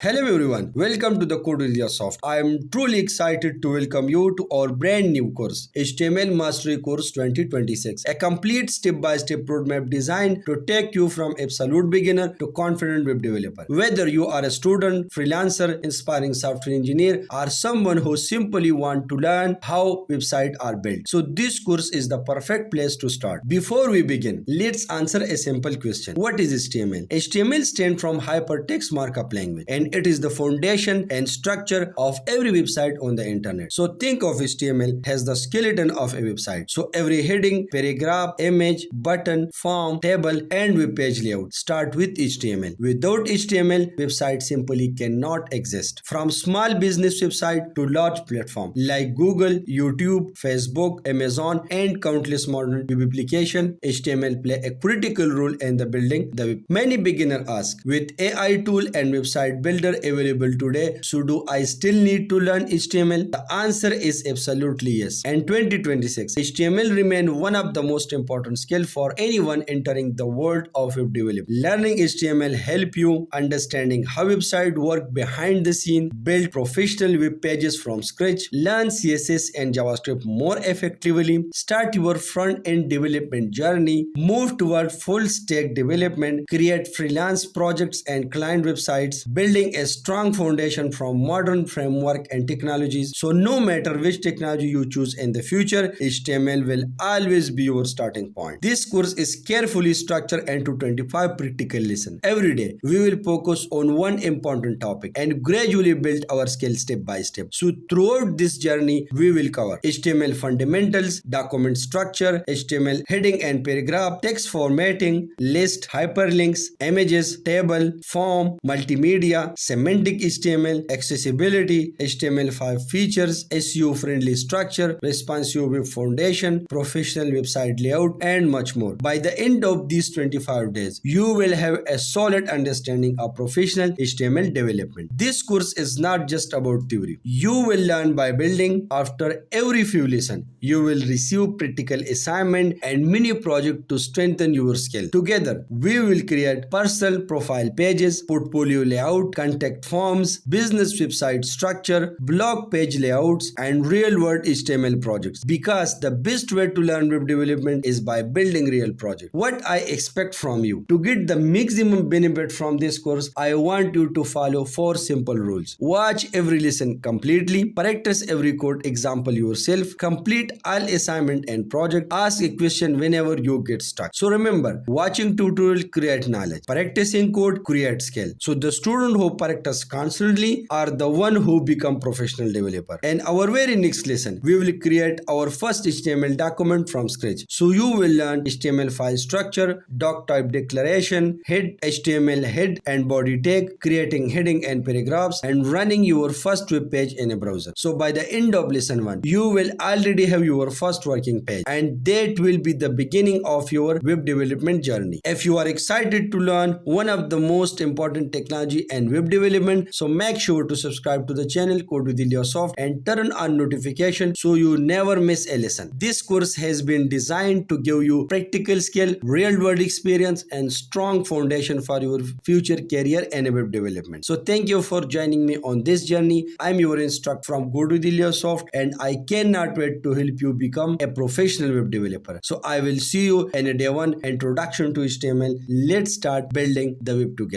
Hello everyone, welcome to the code Ilyasoft. I am truly excited to welcome you to our brand new course, HTML Mastery Course 2026, a complete step-by-step roadmap designed to take you from absolute beginner to confident web developer. Whether you are a student, freelancer, inspiring software engineer, or someone who simply want to learn how websites are built, so this course is the perfect place to start. Before we begin, let's answer a simple question. What is HTML? HTML stands from Hypertext Markup Language, and it is the foundation and structure of every website on the internet. So think of HTML as the skeleton of a website. So every heading, paragraph, image, button, form, table, and web page layout start with HTML. Without HTML, website simply cannot exist. From small business website to large platform like Google, YouTube, Facebook, Amazon, and countless modern web applications, HTML play a critical role in the building the web. Many beginners ask, with AI tool and website builder available today, so do I still need to learn HTML? The answer is absolutely yes. In 2026, HTML remains one of the most important skills for anyone entering the world of web development. Learning HTML help you understanding how website work behind the scene, build professional web pages from scratch, learn CSS and JavaScript more effectively, start your front-end development journey, move toward full-stack development, create freelance projects and client websites, building a strong foundation from modern framework and technologies. So no matter which technology you choose in the future, HTML will always be your starting point. This course is carefully structured into 25 practical lessons. Every day, we will focus on one important topic and gradually build our skills step by step. So throughout this journey, we will cover HTML fundamentals, document structure, HTML heading and paragraph, text formatting, list, hyperlinks, images, table, form, multimedia, semantic HTML, accessibility, HTML5 features, SEO-friendly structure, responsive web foundation, professional website layout, and much more. By the end of these 25 days, you will have a solid understanding of professional HTML development. This course is not just about theory. You will learn by building. After every few lessons, you will receive practical assignment and mini project to strengthen your skill. Together, we will create personal profile pages, portfolio layout, contact forms, business website structure, blog page layouts, and real-world HTML projects. Because the best way to learn web development is by building real projects. What I expect from you to get the maximum benefit from this course, I want you to follow 4 simple rules. Watch every lesson completely, practice every code example yourself, complete all assignment and project, ask a question whenever you get stuck. So remember, watching tutorial create knowledge, practicing code create skill. So the student who practice constantly are the one who become professional developer. And our very next lesson, we will create our first HTML document from scratch. So you will learn HTML file structure, doc type declaration, HTML head and body tag, creating heading and paragraphs, and running your first web page in a browser. So by the end of lesson 1, you will already have your first working page, and that will be the beginning of your web development journey. If you are excited to learn one of the most important technology and web development, so make sure to subscribe to the channel Code with Ilyasoft and turn on notification so you never miss a lesson. This course has been designed to give you practical skill, real world experience, and strong foundation for your future career and web development. So thank you for joining me on this journey. I'm your instructor from Code with Ilyasoft, and I cannot wait to help you become a professional web developer. So I will see you in a day 1 introduction to HTML. Let's start building the web together.